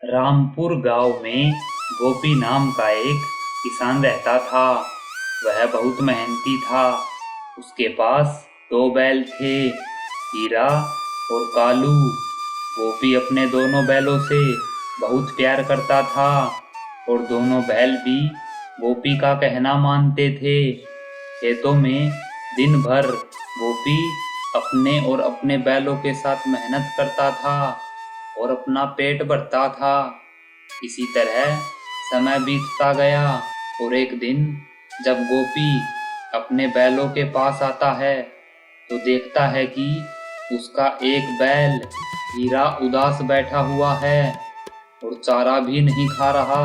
रामपुर गांव में गोपी नाम का एक किसान रहता था। वह बहुत मेहनती था। उसके पास दो बैल थे, हीरा और कालू। गोपी अपने दोनों बैलों से बहुत प्यार करता था और दोनों बैल भी गोपी का कहना मानते थे। खेतों में दिन भर गोपी अपने और अपने बैलों के साथ मेहनत करता था और अपना पेट भरता था। इसी तरह समय बीतता गया और एक दिन जब गोपी अपने बैलों के पास आता है तो देखता है कि उसका एक बैल हीरा उदास बैठा हुआ है और चारा भी नहीं खा रहा।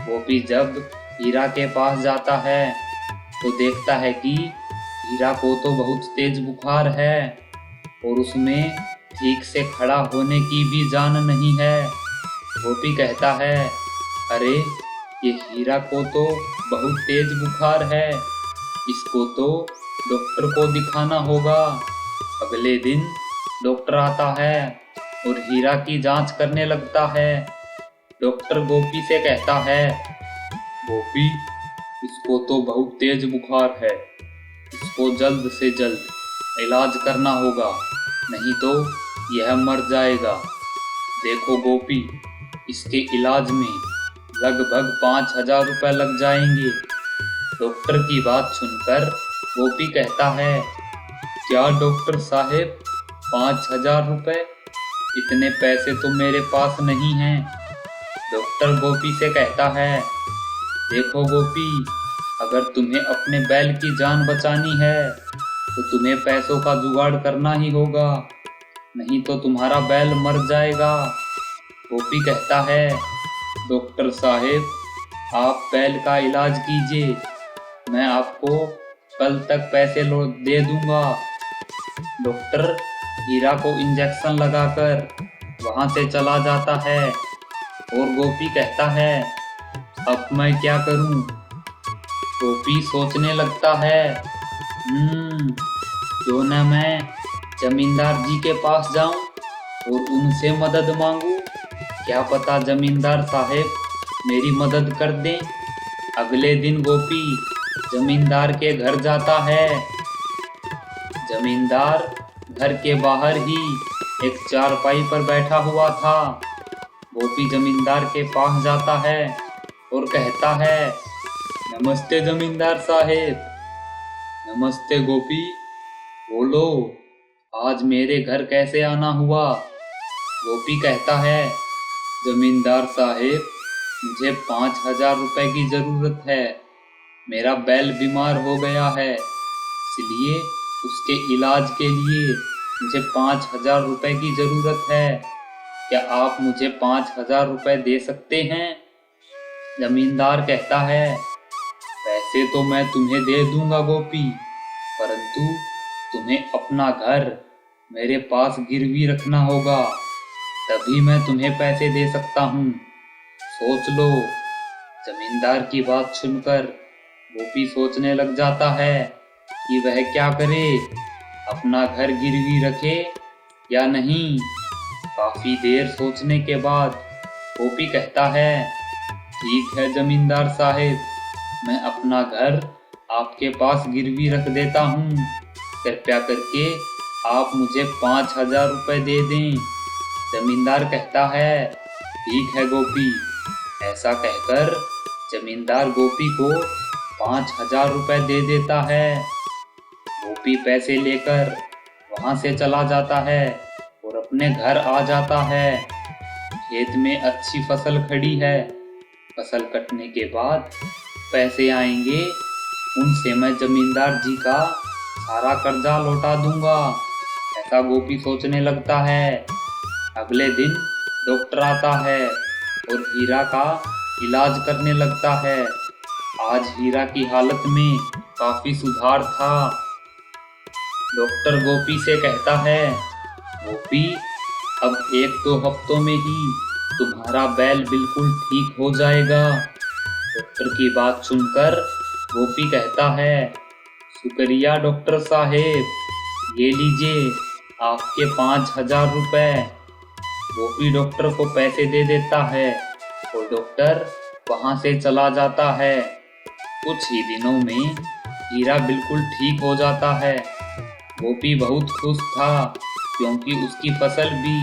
गोपी जब हीरा के पास जाता है तो देखता है कि हीरा को तो बहुत तेज बुखार है और उसमें ठीक से खड़ा होने की भी जान नहीं है। गोपी कहता है, अरे ये हीरा को तो बहुत तेज बुखार है, इसको तो डॉक्टर को दिखाना होगा। अगले दिन डॉक्टर आता है और हीरा की जांच करने लगता है। डॉक्टर गोपी से कहता है, गोपी इसको तो बहुत तेज बुखार है, इसको जल्द से जल्द इलाज करना होगा, नहीं तो यह मर जाएगा। देखो गोपी, इसके इलाज में लगभग 5,000 रुपये लग जाएंगे। डॉक्टर की बात सुनकर गोपी कहता है, क्या डॉक्टर साहेब 5,000 रुपये? इतने पैसे तो मेरे पास नहीं हैं। डॉक्टर गोपी से कहता है, देखो गोपी, अगर तुम्हें अपने बैल की जान बचानी है तो तुम्हें पैसों का जुगाड़ करना ही होगा, नहीं तो तुम्हारा बैल मर जाएगा। गोपी कहता है, डॉक्टर साहेब आप बैल का इलाज कीजिए, मैं आपको कल तक पैसे दे दूंगा। डॉक्टर हीरा को इंजेक्शन लगाकर वहां से चला जाता है और गोपी कहता है, अब मैं क्या करूं? गोपी सोचने लगता है, क्यों न मैं जमींदार जी के पास जाऊं और उनसे मदद मांगूं। क्या पता जमींदार साहेब मेरी मदद कर दें। अगले दिन गोपी जमींदार के घर जाता है। जमींदार घर के बाहर ही एक चारपाई पर बैठा हुआ था। गोपी जमींदार के पास जाता है और कहता है, नमस्ते जमींदार साहेब। नमस्ते गोपी, बोलो आज मेरे घर कैसे आना हुआ? गोपी कहता है, जमींदार साहेब मुझे 5,000 रुपये की जरूरत है। मेरा बैल बीमार हो गया है, इसलिए उसके इलाज के लिए मुझे 5,000 रुपये की जरूरत है। क्या आप मुझे 5,000 रुपये दे सकते हैं? जमींदार कहता है, पैसे तो मैं तुम्हें दे दूंगा गोपी, परंतु तुम्हें अपना घर मेरे पास गिरवी रखना होगा, तभी मैं तुम्हें पैसे दे सकता हूँ। सोच लो। जमींदार की बात सुनकर गोपी सोचने लग जाता है कि वह क्या करे, अपना घर गिरवी रखे या नहीं। काफी देर सोचने के बाद गोपी कहता है, ठीक है जमींदार साहेब, मैं अपना घर आपके पास गिरवी रख देता हूँ। कृपया करके आप मुझे 5,000 रुपये दे दें। जमींदार कहता है, ठीक है गोपी। ऐसा कहकर जमींदार गोपी को 5,000 रुपये दे देता है। गोपी पैसे लेकर वहां से चला जाता है और अपने घर आ जाता है। खेत में अच्छी फसल खड़ी है। फसल कटने के बाद पैसे आएंगे, उनसे मैं जमींदार जी का सारा कर्जा लौटा दूंगा। ऐसा गोपी सोचने लगता है। अगले दिन डॉक्टर आता है और हीरा का इलाज करने लगता है। आज हीरा की हालत में काफी सुधार था। डॉक्टर गोपी से कहता है, गोपी अब 1-2 हफ्तों में ही तुम्हारा बैल बिल्कुल ठीक हो जाएगा। डॉक्टर की बात सुनकर गोपी कहता है, शुक्रिया डॉक्टर साहेब, ये लीजिए आपके 5,000 रुपये। गोपी डॉक्टर को पैसे दे देता है और डॉक्टर वहां से चला जाता है। कुछ ही दिनों में हीरा बिल्कुल ठीक हो जाता है। गोपी बहुत खुश था क्योंकि उसकी फसल भी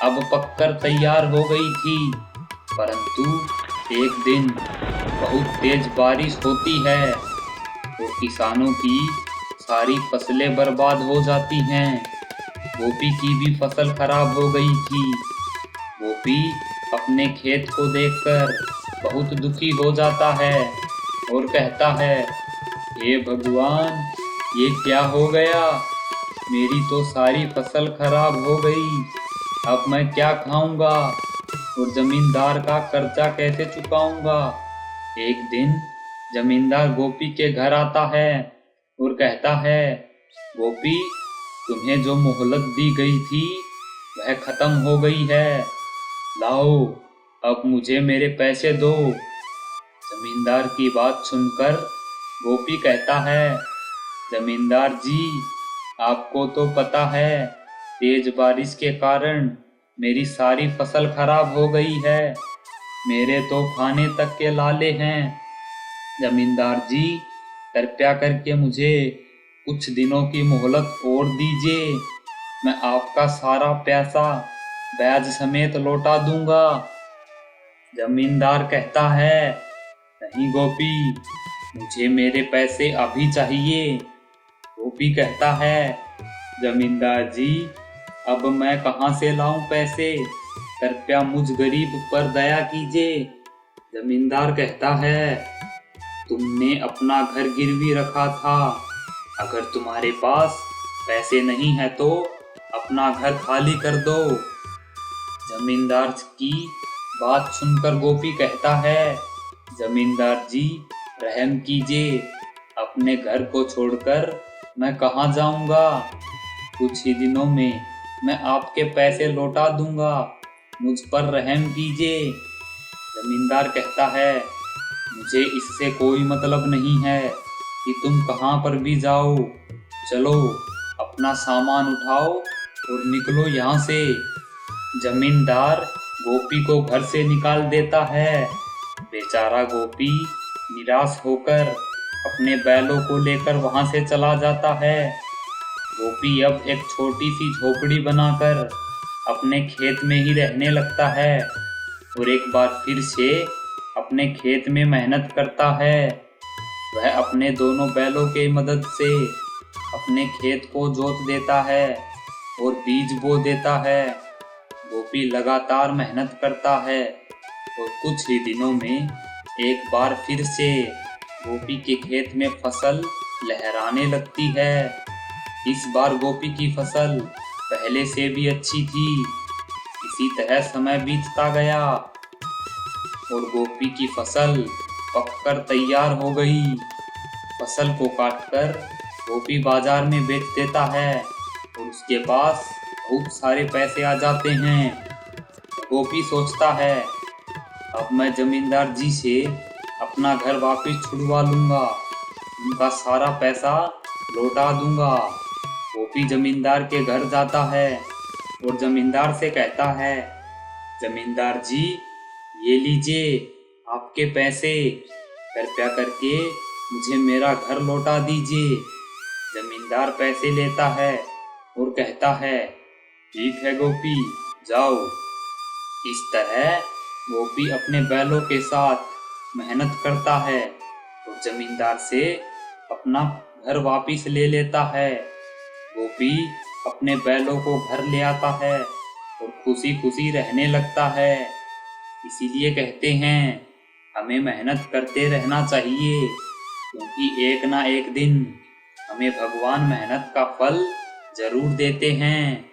अब पककर तैयार हो गई थी। परंतु एक दिन बहुत तेज बारिश होती है और किसानों की सारी फसलें बर्बाद हो जाती हैं। गोपी की भी फसल खराब हो गई थी। गोपी अपने खेत को देखकर बहुत दुखी हो जाता है और कहता है, हे भगवान, ये क्या हो गया? मेरी तो सारी फसल खराब हो गई। अब मैं क्या खाऊंगा और जमींदार का कर्जा कैसे चुकाऊंगा? एक दिन जमींदार गोपी के घर आता है और कहता है, गोपी, तुम्हें जो मोहलत दी गई थी वह खत्म हो गई है। लाओ, अब मुझे मेरे पैसे दो। जमींदार की बात सुनकर गोपी कहता है, जमींदार जी, आपको तो पता है तेज बारिश के कारण मेरी सारी फसल खराब हो गई है। मेरे तो खाने तक के लाले हैं। जमींदार जी, कृपया करके मुझे कुछ दिनों की मोहलत और दीजिए। मैं आपका सारा पैसा ब्याज समेत लौटा दूंगा। जमींदार कहता है, नहीं गोपी, मुझे मेरे पैसे अभी चाहिए। गोपी कहता है, जमींदार जी, अब मैं कहाँ से लाऊं पैसे? कृपया मुझ गरीब पर दया कीजिए। जमींदार कहता है, तुमने अपना घर गिरवी रखा था। अगर तुम्हारे पास पैसे नहीं है तो अपना घर खाली कर दो। जमींदार की बात सुनकर गोपी कहता है, जमींदार जी, रहम कीजिए। अपने घर को छोड़कर मैं कहाँ जाऊंगा? कुछ ही दिनों में मैं आपके पैसे लौटा दूंगा। मुझ पर रहम कीजिए। जमींदार कहता है, मुझे इससे कोई मतलब नहीं है कि तुम कहाँ पर भी जाओ। चलो, अपना सामान उठाओ और निकलो यहाँ से। जमींदार गोपी को घर से निकाल देता है। बेचारा गोपी निराश होकर अपने बैलों को लेकर वहां से चला जाता है। गोपी अब एक छोटी सी झोपड़ी बनाकर अपने खेत में ही रहने लगता है और एक बार फिर से अपने खेत में मेहनत करता है। वह अपने दोनों बैलों के मदद से अपने खेत को जोत देता है और बीज बो देता है। गोपी लगातार मेहनत करता है और कुछ ही दिनों में एक बार फिर से गोपी के खेत में फसल लहराने लगती है। इस बार गोपी की फसल पहले से भी अच्छी थी। इसी तरह समय बीतता गया और गोपी की फसल पककर तैयार हो गई। फसल को काटकर गोपी बाजार में बेच देता है और उसके पास बहुत सारे पैसे आ जाते हैं। गोपी सोचता है, अब मैं जमींदार जी से अपना घर वापस छुड़वा लूंगा, उनका सारा पैसा लौटा दूंगा। गोपी जमींदार के घर जाता है और जमींदार से कहता है, जमींदार जी, ये लीजिए आपके पैसे। कृपया करके मुझे मेरा घर लौटा दीजिए। जमींदार पैसे लेता है और कहता है, ठीक है गोपी, जाओ। इस तरह गोपी अपने बैलों के साथ मेहनत करता है और जमींदार से अपना घर वापस ले लेता है। गोपी अपने बैलों को घर ले आता है और खुशी खुशी रहने लगता है। इसीलिए कहते हैं, हमें मेहनत करते रहना चाहिए, क्योंकि एक ना एक दिन हमें भगवान मेहनत का फल जरूर देते हैं।